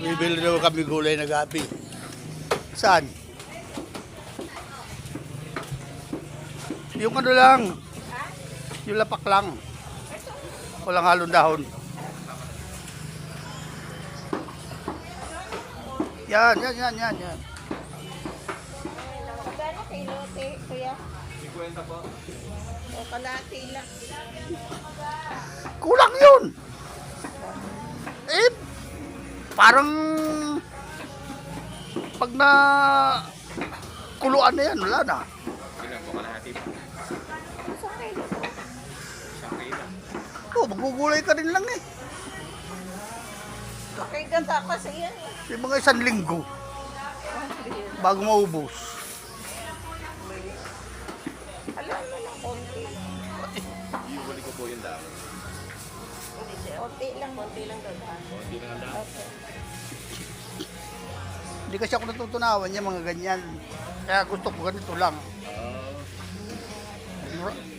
Bibili daw kami gulay na gabi. Saan? Yung ano lang. Yung lapak lang. Walang halong dahon. Yan. Magkano kilo, kuya? 50 po. O kalahati lang. Kulang yun. Parang pag na kuluan na yan, wala na. Ilan po kalahati po? Isang kilo. Isang kilo. Oh, magugulay ka rin lang eh. Okay, ganda kasi yan. Yung mga 1 linggo bago maubos. Alam mo lang, konti. Huli ko po yung dami. Konti lang dadaan. Hindi na ang dami. Okay. Hindi kasi ako natutunawan yung mga ganyan. Kaya gusto ko ganito lang. Marami.